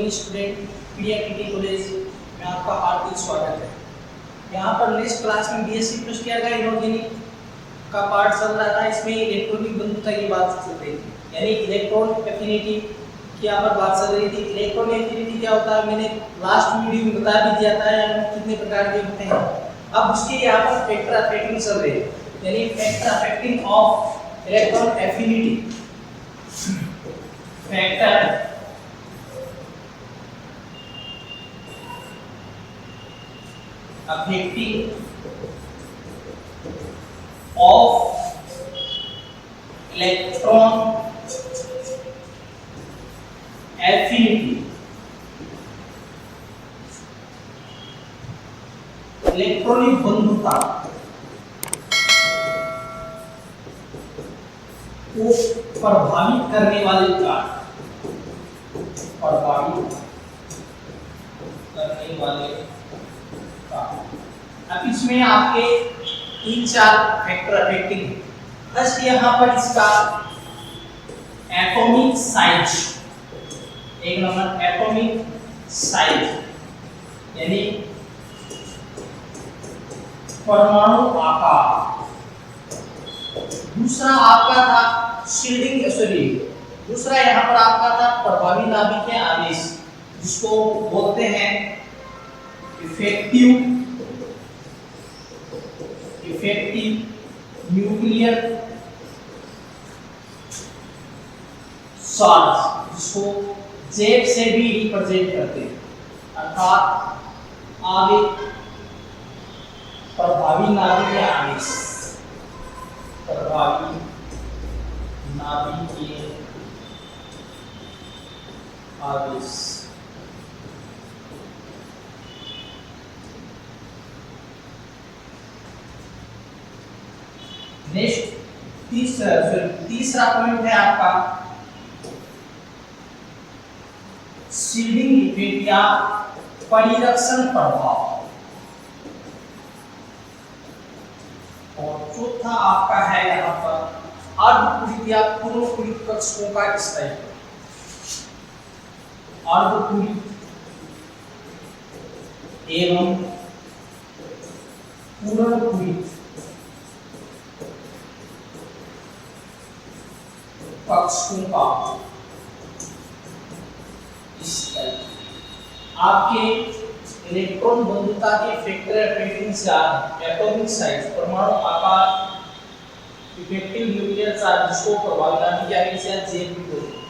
Dear student, पीडीएफटी college में आपका हार्दिक स्वागत है। यहाँ पर नेक्स्ट क्लास में बीएससी फर्स्ट ईयर का इनऑर्गेनिक का पार्ट चल रहा था। इसमें इलेक्ट्रॉनिक बंधुता की बात चल रही थी, यानी इलेक्ट्रॉन एफिनिटी की यहाँ पर बात चल रही थी। इलेक्ट्रॉन एफिनिटी क्या होता है मैंने लास्ट वीडियो में बता भी दिया था, कितने प्रकार के होते हैं। अब उसके यहाँ पर फैक्टर अफेक्टिंग चल रहे हैं, यानी factor affecting of electron affinity, factor affecting of electron affinity, electronic बंधुता को प्रभावित करने वाले कारक, प्रभावित करने वाले। अब इसमें आपके 3-4 फैक्टर अफेक्टिंग है। फर्स्ट यहाँ पर इसका एटॉमिक साइज, एक नंबर एटॉमिक साइज यानी परमाणु आकार। दूसरा आपका था शील्डिंग, सॉरी दूसरा यहाँ पर आपका था प्रभावी नाभिकीय आवेश, जिसको बोलते हैं इफेक्टिव न्यूक्लियर चार्ज, जिसको जेड से भी रिप्रेजेंट करते हैं, अर्थात आवेश, प्रभावी नाभिकीय आवेश, प्रभावी नाभिकीय आवेश। नेक्स्ट तीसरा पॉइंट है आपका शील्डिंग इफेक्ट या परिरक्षण प्रभाव। और चौथा आपका है यहाँ पर अर्धपूरित या पूर्णपूरित कक्षकों का स्थायित्व, अर्धपूरित एवं पूर्णपूरित कक्षकों का आपके इलेक्ट्रॉन बंधुता के factor affecting charge, atomic size, परमाणु आकार, इफेक्टिव न्यूक्लियर चार्ज, जिसको प्रभावी नाभिकीय आवेश या जेड भी बोलते हैं,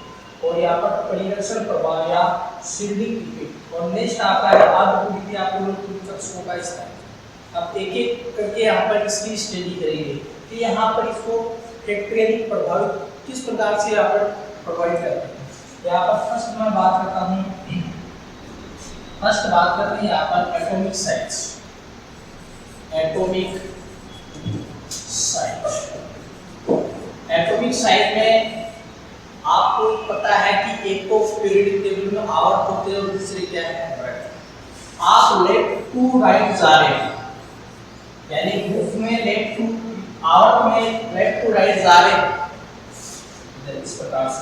और यहाँ पर परिरक्षण प्रभाव या शील्डिंग इफेक्ट। और नेक्स्ट आता है अर्धपूरित या पूर्णपूरित कक्षकों का स्थायित्व। अब एक एक करके यहाँ पर इसकी स्टडी करेंगे कि यहाँ पर इसको फैक्टरियली प्रभावित किस प्रकार से यहाँ पर प्रभावित करते हैं। यहाँ पर फर्स्ट मैं बात करता हूँ, फर्स्ट बात करते हैं यहाँ पर atomic size. Atomic size, atomic size में आपको पता है कि एक तो पीरियोडिक टेबल में आवर्त होते हैं और दूसरे क्या है राइट। आप लेफ्ट टू राइट जा रहे हैं, यानी ग्रुप में लेफ्ट टू आवर्त में लेफ्ट टू राइट जा रहे हैं, इस प्रकार से,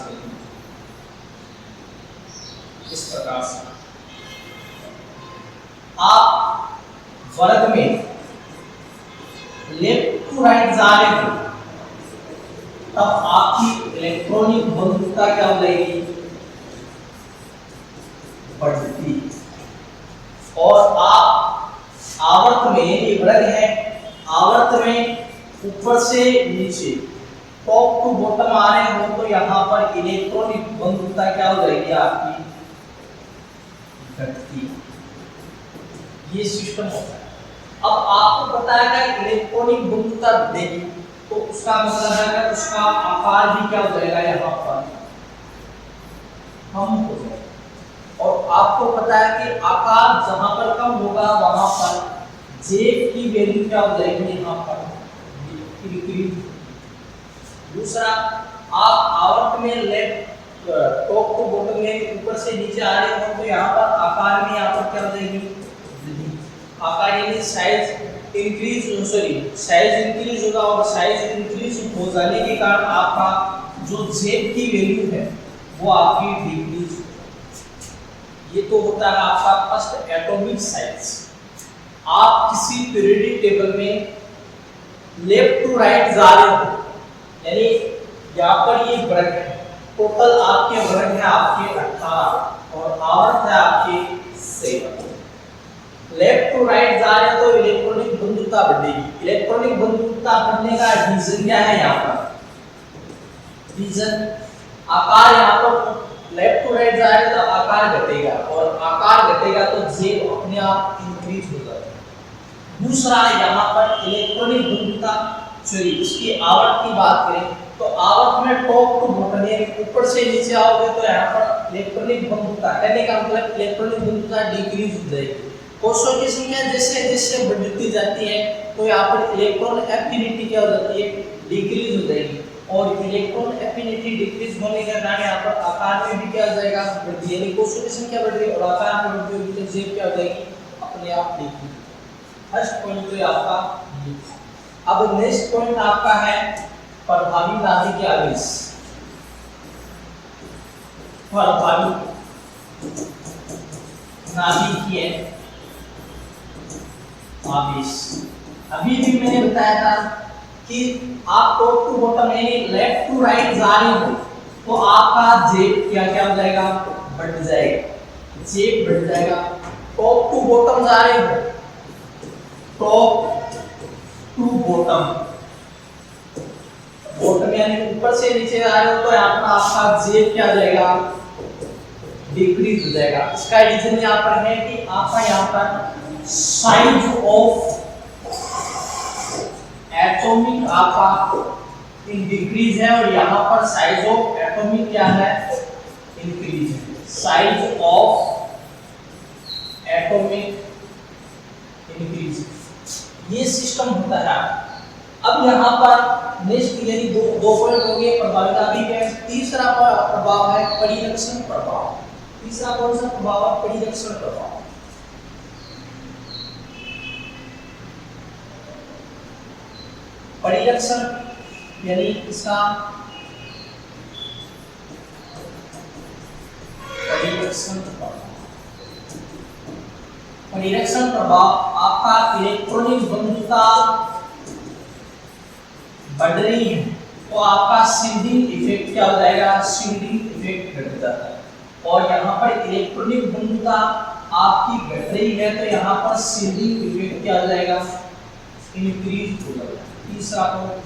इस प्रकार से आप वर्ग में लेफ्ट टू राइट जा रहे हो, तब आपकी इलेक्ट्रॉनिक बंधुता क्या हो जाएगी, बढ़ती। और आप आवर्त में, ये वर्ग है, आवर्त में ऊपर से नीचे टॉप टू बॉटम आ रहे हो, तो यहाँ पर इलेक्ट्रॉनिक बंधुता क्या हो जाएगी आपकी, घटती। ये सिस्टम होता है। अब आपको पता है कि इलेक्ट्रॉनिक बंधुता बढ़ेगी तो उसका मतलब है कि उसका आकार भी क्या हो जाएगा, यहाँ पर कम हो जाएगा। और आपको पता है कि आकार जहां पर कम होगा वहां पर जेड की वैल्यू क्या हो जाएगी, यहाँ पर डिक्रीज। दूसरा, आप आवर्त में लेफ्ट टॉप टू बॉटम में ऊपर से नीचे आ रहे हो, तो यहाँ पर आकार में यहाँ पर क्या हो जाएगी, आकार यानी size increase, sorry size increase होगा। और साइज इंक्रीज हो जाने के कारण आपका जो जेड की वैल्यू है वो आपकी डिक्रीज, ये तो होता है आपका फर्स्ट एटॉमिक साइज। आप किसी पीरियोडिक टेबल में लेफ्ट टू राइट जा रहे हो, यानी यहाँ पर ये वर्ग है, टोटल आपके वर्ग है आपके 18 और आवर्त है आपके 7। लेफ्ट टू राइट जा रहे हो तो इलेक्ट्रॉनिक बंधुता बढ़ेगी। इलेक्ट्रॉनिक बंधुता बढ़ने का रीजन क्या है? यहाँ पर रीजन आकार, यहाँ पर लेफ्ट टू राइट जा रहे हो तो आकार घटेगा और आकार घटेगा तो जेब अपने आप इंक्रीज हो जाएगा। दूसरा यहाँ पर इलेक्ट्रॉनिक बंधुता, सॉरी इसकी आवर्त की बात करें तो आवर्त में टॉप टू बॉटम यानी ऊपर से नीचे आओगे तो यहाँ पर इलेक्ट्रॉनिक बंधुता, कहने का मतलब इलेक्ट्रॉनिक बंधुता डिक्रीज हो जाएगी। कोषों की संख्या जैसे जैसे बढ़ती जाती है तो यहाँ पर इलेक्ट्रॉन एफिनिटी क्या हो जाती है? डिक्रीज हो जाएगी। और इलेक्ट्रॉन एफिनिटी डिक्रीज होने के कारण यहाँ पर आकार में भी क्या हो जाएगा? वृद्धि, यानी कोषों की संख्या बढ़ रही है और आकार में वृद्धि होगी तो जेब क्या हो जाएगी? अपने आप डिक्रीज। फर्स्ट पॉइंट तो आपका। अब नेक्स्ट पॉइंट आपका है प्रभावी नाभिकीय आवेश। प्रभावी नाभिकीय आवेश, अभी भी मैंने बताया था कि आप टॉप टू बॉटम यानी लेफ्ट टू राइट जा रहे हो तो आपका जेब क्या क्या हो जाएगा? बढ़ जाएगा, जेब बढ़ जाएगा। टॉप टू बॉटम जा रहे हो, टॉप टू बॉटम, बॉटम यानी ऊपर से नीचे आ रहे हो तो यहाँ पर आपका जेब क्या हो जाएगा? डिक्रीज हो जाएगा। इसका रीजन यहाँ पर है कि आपका यहाँ पर साइज ऑफ एटॉमिक आपका डिक्रीज है और यहाँ पर साइज ऑफ एटॉमिक क्या है? इंक्रीज है। साइज ऑफ एटॉमिक इंक्रीज, ये सिस्टम होता है। अब यहाँ पर नेक्स्ट यानी दो पॉइंट हो गए प्रभाविता भी है। तीसरा प्रभाव है परिलक्षण प्रभाव। तीसरा कौन सा प्रभाव है? परिलक्षण प्रभाव। परिलक्षण यानी इसका परिलक्षण प्रभाव, परिलक्षण प्रभाव आपका इलेक्ट्रॉनिक बंधुता बढ़ रही है तो आपका शील्डिंग इफेक्ट क्या हो जाएगा? शील्डिंग इफेक्ट घट जाता है। और यहाँ पर इलेक्ट्रॉनिक बंधुता आपकी घट रही है तो यहाँ पर शील्डिंग इफेक्ट क्या हो जाएगा? इंक्रीज हो जाएगा। तीसरा पॉइंट,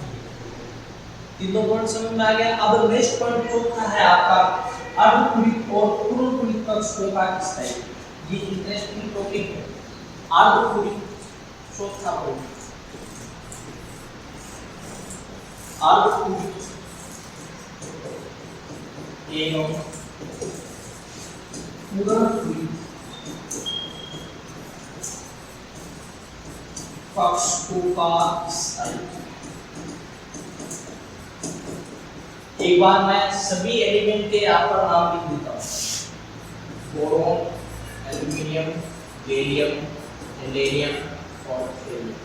तीनों पॉइंट समझ में आ गया। अब नेक्स्ट पॉइंट चौथा है आपका अर्धपूरित और पूर्णपूरित कक्षों का स्टाइल। ये इंटरेस्टिंग टॉपिक है। अर्धपूरित चौथा पॉइंट, अर्धपूरित एवं पूर्णपूरित कक्षों का स्टाइल। एक बार मैं सभी एलिमेंट के यहाँ पर नाम लिख देता हूँ। बोरोन, एल्यूमिनियम, गैलियम, गैलेनियम और थेलियम।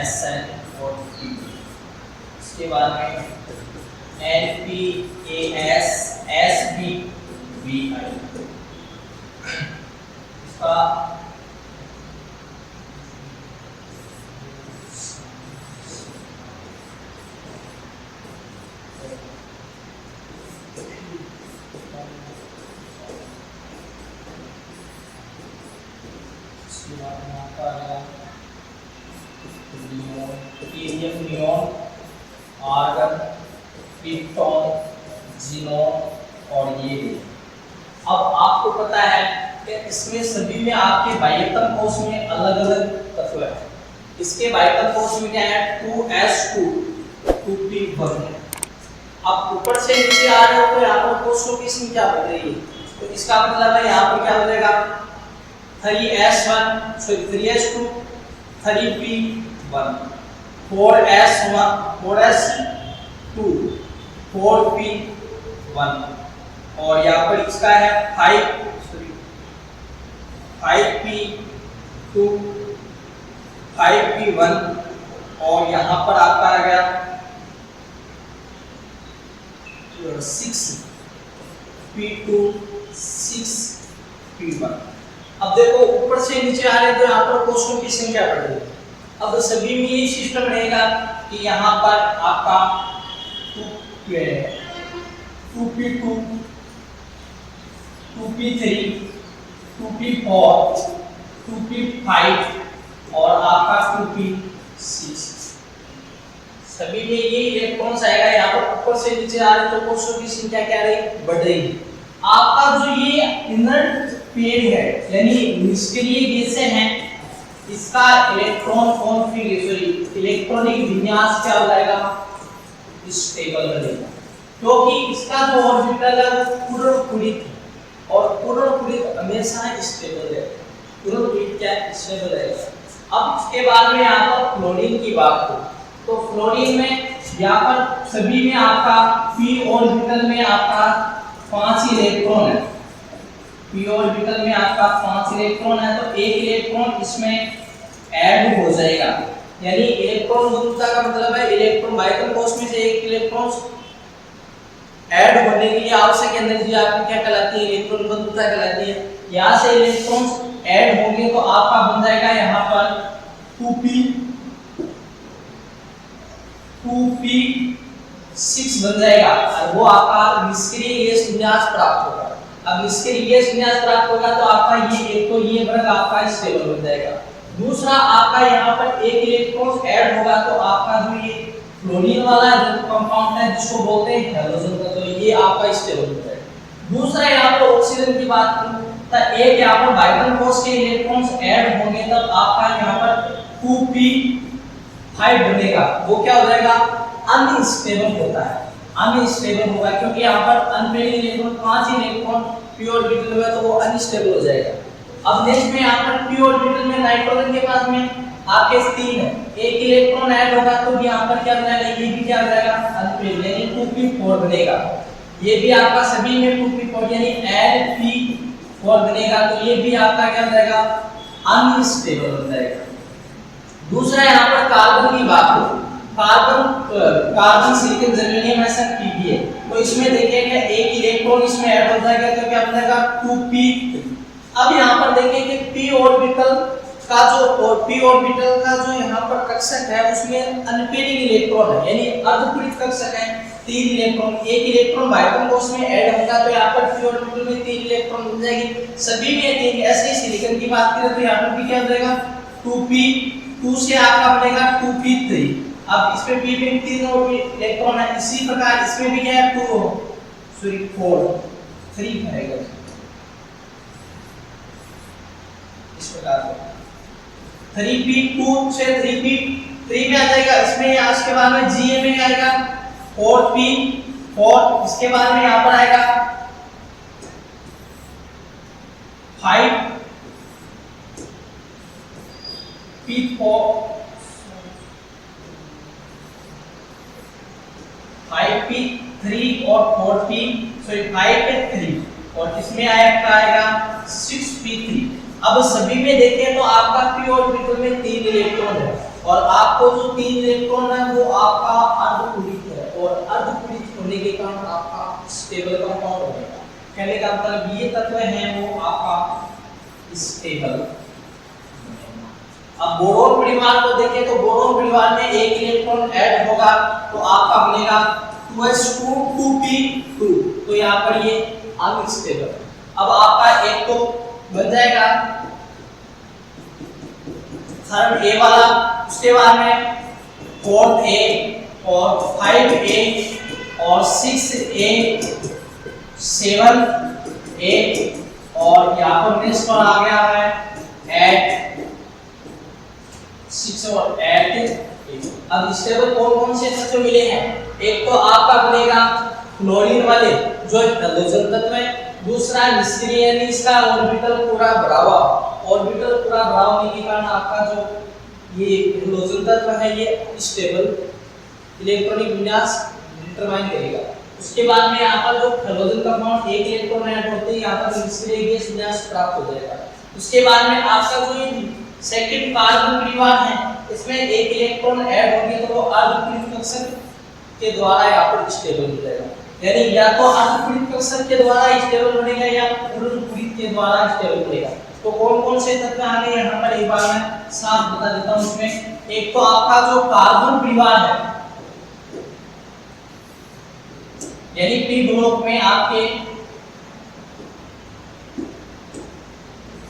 Sn और Pb। इसके बाद में NPAS, Sb, Vi। इसका helium, neon, argon, krypton, xenon और ये। अब आपको पता है कि इसमें सभी में आपके बाह्यतम कोश में अलग-अलग तत्व हैं। इसके बाह्यतम कोश में क्या है? 2s2 2p1 है। अब ऊपर से नीचे आ रहे हो तो यहाँ पर कोशों की संख्या बढ़ रही है तो इसका मतलब है यहाँ पर क्या हो जाएगा? 3s1 sorry 3s2 3p1 4s1 4s2 4p1 और यहाँ पर इसका है 5p2 5p1 और यहाँ पर आपका आ गया 6 P2 6 P1। अब देखो ऊपर से नीचे आ रहे तो यहाँ पर कोषों की संख्या बढ़ रही है। अब सभी में यही सिस्टम रहेगा कि यहाँ पर आपका 2P2 2P3 2P4 2P5 और आपका 2P6 सभी में ये इलेक्ट्रॉन्स आएगा। यहाँ पर ऊपर से नीचे आ रहे तो कोषों की संख्या क्या रही, बढ़ रही है। आपका जो ये इनर्ट पेयर है यानी निष्क्रिय गैसें हैं, इसका इलेक्ट्रॉन कॉन्फ़िगरेशन इलेक्ट्रॉनिक विन्यास क्या हो जाएगा, स्टेबल बनेगा, क्योंकि इसका जो ऑर्बिटल है वो पूर्णकुलित है और पूर्णकुलित हमेशा स्टेबल है। पूर्णकुलित क्या स्टेबल है। अब इसके बाद में यहाँ पर फ्लोरीन की बात करूं तो फ्लोरीन में यहाँ पर सभी में आपका p ऑर्बिटल में आपका 5 इलेक्ट्रॉन है। p ऑर्बिटल में आपका 5 इलेक्ट्रॉन है तो एक इलेक्ट्रॉन इसमें ऐड हो जाएगा। यानी इलेक्ट्रॉन बंधुता का मतलब है इलेक्ट्रॉन बाइकल कोष में से एक इलेक्ट्रॉन ऐड होने के लिए आवश्यक एनर्जी आपकी क्या कहलाती है, इलेक्ट्रॉन बंधुता कहलाती है। यहाँ से इलेक्ट्रॉन्स ऐड होंगे तो आपका बन जाएगा यहाँ पर 2p6 बन जाएगा और वो आपका निष्क्रिय गैस विन्यास प्राप्त होगा। अब निष्क्रिय गैस विन्यास प्राप्त होगा तो आपका ये एक तो ये वर्ग आपका स्टेबल बन जाएगा। दूसरा आपका यहाँ पर एक इलेक्ट्रॉन ऐड होगा तो आपका जो ये फ्लोरीन वाला जो कंपाउंड है जिसको बोलते हैं हैलोजन का, तो ये आपका स्टेबल हो जाएगा। दूसरा यहाँ पर ऑक्सीजन की बात करूं तो एक यहाँ पर बाइकल कोष के इलेक्ट्रॉन्स ऐड होंगे तब आपका यहाँ पर 2p5 बनेगा। वो क्या हो जाएगा, अनस्टेबल होता है, अनस्टेबल होगा क्योंकि यहाँ पर unpaired electron 5 electron p orbital में तो वो अनस्टेबल हो जाएगा। अब नेक्स्ट में यहाँ पर p ऑर्बिटल में नाइट्रोजन के पास में आपके 3 है, एक इलेक्ट्रॉन ऐड होगा तो यहाँ पर क्या बनेगा, ये भी क्या हो जाएगा अनपेयर्ड यानी 2p4 बनेगा। ये भी आपका सभी में 2p4 यानी Lp4 बनेगा तो ये भी आपका क्या हो जाएगा, अनस्टेबल हो जाएगा। दूसरा यहाँ पर कार्बन की बात हो, कार्बन सिलिकॉन जर्मेनियम ऐसा Pb है तो इसमें देखिएगा एक इलेक्ट्रॉन इसमें ऐड हो जाएगा तो क्या बनेगा 2p। अब यहाँ पर देखिए कि p ऑर्बिटल का जो यहाँ पर कक्षक है उसमें अनपेयर्ड इलेक्ट्रॉन है यानी अर्धपूरित कक्षक है 3 इलेक्ट्रॉन। एक इलेक्ट्रॉन बाइकल कोष में ऐड होगा तो यहाँ पर p ऑर्बिटल में 3 इलेक्ट्रॉन मिल जाएगी, सभी में 3। ऐसे सिलिकॉन की बात करें तो यहाँ पर भी क्या हो जाएगा 2p2 से आपका बनेगा 2p3। अब इसमें p में 3 और इलेक्ट्रॉन है, इसी प्रकार इसमें भी क्या है 3 बनेगा इस प्रकार 3p2 से 3p3 में आ जाएगा। इसमें आज के बाद में Ga में आएगा 4p4, इसके बाद में यहाँ पर आएगा 5p3 और 5p3 और इसमें आएगा 6p3। अब सभी में देखें तो आपका p ऑर्बिटल में 3 इलेक्ट्रॉन है और आपको जो 3 इलेक्ट्रॉन है वो आपका अर्धपूरित है और अर्धपूरित होने के कारण आपका स्टेबल कंपाउंड बनेगा। कहने का मतलब ये तत्व है वो आपका स्टेबल। अब बोरोन परिवार को देखें तो बोरोन परिवार में एक इलेक्ट्रॉन ऐड होगा तो आपका बनेगा 2s2 2p2 तो यहाँ पर ये अनस्टेबल। अब आपका एक तो बन जाएगा थर्ड ए वाला, उसके बाद में फोर्थ ए और 5a और 6a 7a और यहाँ पर नेक्स्ट वन आ गया है 8 6 और 8। अब स्टेबल कौन से तत्व मिले हैं, एक तो आपका बनेगा क्लोरीन वाले जो हैलोजन तत्व है, दूसरा निष्क्रिय यानी इसका ऑर्बिटल पूरा भरा हुआ, ऑर्बिटल पूरा भरा होने के कारण आपका जो ये हैलोजन तत्व है ये स्टेबल इलेक्ट्रॉनिक विन्यास डिटरमाइन करेगा। उसके बाद में यहाँ पर जो हैलोजन कंपाउंड एक इलेक्ट्रॉन ऐड होते हैं यहाँ पर निष्क्रिय गैस विन्यास प्राप्त हो जाएगा। उसके बाद में आपका जो सेकंड कार्बन परिवार है इसमें एक इलेक्ट्रॉन ऐड होंगे तो वो अर्धपूरित कक्षक के द्वारा यहाँ पर स्टेबल हो जाएगा। यानी या तो अर्धपूरित कक्षक के द्वारा स्टेबल बनेगा या पूर्णपूरित के द्वारा स्टेबल बनेगा। तो कौन कौन से तत्व आ गए यहाँ पर एक बार मैं साफ बता देता हूँ। उसमें एक तो आपका जो कार्बन परिवार है, यानी पी ब्लॉक में आपके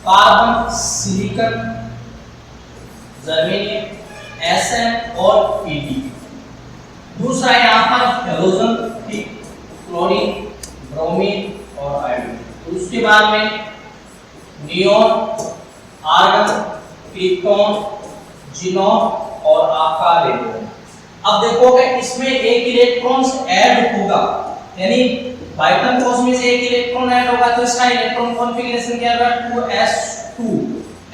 कार्बन, सिलिकॉन, जर्मेनियम, Sn और Pb। दूसरा यहाँ पर हैलोजन, क्लोरीन, ब्रोमीन और आयोडीन। उसके बाद में नियोन, आर्गन, क्रिप्टॉन, जिनॉन और आपका रेडियम। अब देखोगे इसमें एक इलेक्ट्रॉन्स ऐड होगा, यानी बाइटम क्रॉस में से एक इलेक्ट्रॉन ऐड होगा तो इसका इलेक्ट्रॉन कॉन्फ़िगरेशन क्या होगा 2s2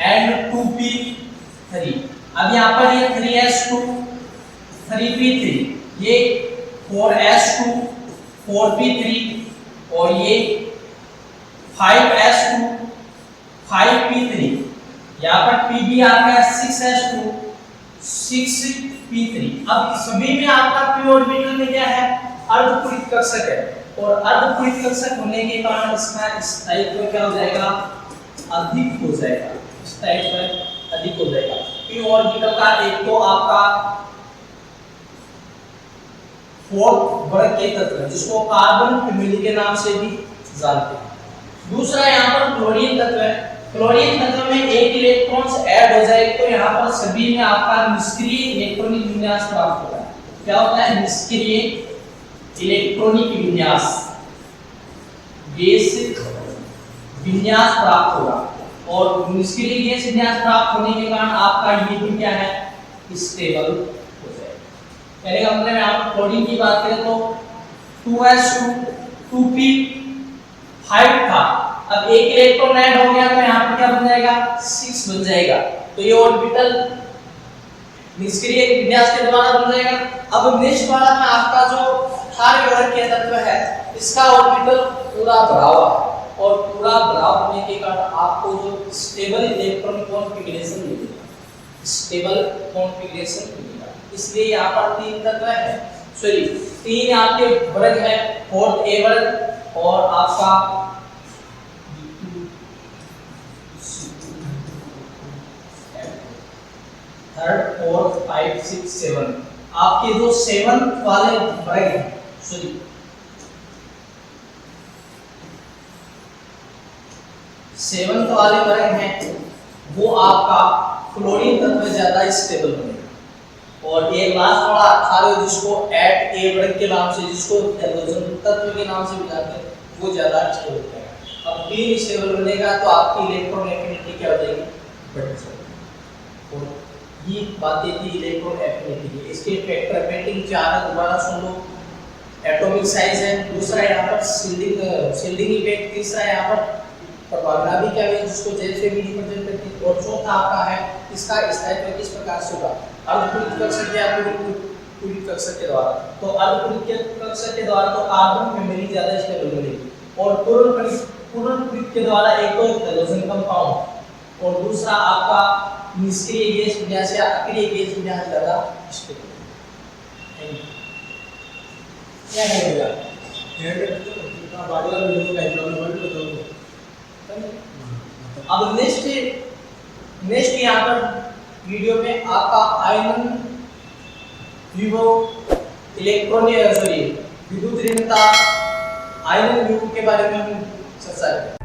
एंड 2p3। अब यहाँ पर ये 3s2 3p3, ये 4s2 4p3 और ये 5s2 5p3। यहाँ पर pb आ गया 6s2 6p3। अब सभी में आपका p ऑर्बिटल में क्या है, अर्धपूरित कक्षक है, और अर्धपूरित कक्षक होने के कारण इसका स्थायित्व क्या हो जाएगा, अधिक हो जाएगा, स्थायित्व अधिक हो जाएगा। p ऑर्बिटल का एक तो आपका फोर्थ वर्ग के तत्व जिसको कार्बन फैमिली के नाम से भी जानते हैं। दूसरा यहाँ पर क्लोरीन तत्व है। क्लोरीन तत्व में एक इलेक्ट्रॉन्स ऐड हो जाए तो यहाँ पर सभी में आपका निष्क्रिय इलेक्ट्रॉनिक विन्यास प्राप्त होता है। क्या होता है, निष्क्रिय इलेक्ट्रॉनिक विन्यास, गैस विन्यास प्राप्त होगा, और निष्क्रिय गैस विन्यास प्राप्त होने के कारण आपका ये भी क्या है, स्टेबल हो जाएगा। पहले का मतलब यहाँ क्लोरीन की बात करें तो 2s2 2p5 था, अब एक इलेक्ट्रॉन ऐड हो गया तो यहाँ पर क्या बन जाएगा, 6 बन जाएगा। तो ये ऑर्बिटल निष्क्रिय विन्यास के द्वारा बन जाएगा। अब नेक्स्ट वाला में आपका जो क्षारीय वर्ग के तत्व है, इसका ऑर्बिटल पूरा भरा हुआ है, और पूरा भरा होने के कारण आपको जो स्टेबल इलेक्ट्रॉन कॉन्फ़िगरेशन मिलेगा, स्टेबल कॉन्फ़िगरेशन मिलेगा। इसलिए यहाँ पर 3 तत्व है, सॉरी 3 आपके वर्ग है, फोर्थ ए वर्ग और आपका थर्ड, फोर्थ, 5, 6, 7। आपके जो 7 वाले वर्ग हैं, सॉरी 7 वाले वर्ग हैं, वो आपका क्लोरीन तत्व ज्यादा स्टेबल बनेगा। और ये लास्ट वाला क्षारीय जिसको एट ए वर्ग के नाम से, जिसको हैलोजन तत्व के नाम से भी जानते हैं, वो ज्यादा स्टेबल बनेगा। अब 3 स्टेबल बनेगा तो आपकी इलेक्ट्रॉन एफिनिटी क्या हो जाएगी, बढ़ जाएगी। और ये बातें थी इलेक्ट्रॉन एफिनिटी की। इसके फैक्टर पेटिंग 4 दोबारा सुन लो। एटॉमिक साइज है, दूसरा यहाँ पर शिल्डिंग इफेक्ट, तीसरा यहाँ पर प्रभावनाभिक क्या है जिसको जेल से भी रिप्रेजेंट करती है, और चौथा आपका है इसका स्थायित्व किस प्रकार से होगा, अर्धपूरित कक्षक या पूरित कक्षक के द्वारा। तो अर्धपूरित कक्षक के द्वारा तो कार्बन फैमिली ज्यादा स्टेबल बनेगी, और पूर्णपूरित के द्वारा एक तो हैलोजन कंपाउंड और दूसरा आपका निष्क्रिय गैस विन्यास या अक्रिय गैस विन्यास ज्यादा स्टेबल। क्या है अब नेक्स्ट यहाँ पर वीडियो में आपका आयनन विभव इलेक्ट्रॉनिक सॉरी विद्युत ऋणता आयनन विभव के बारे में हम चर्चा करेंगे।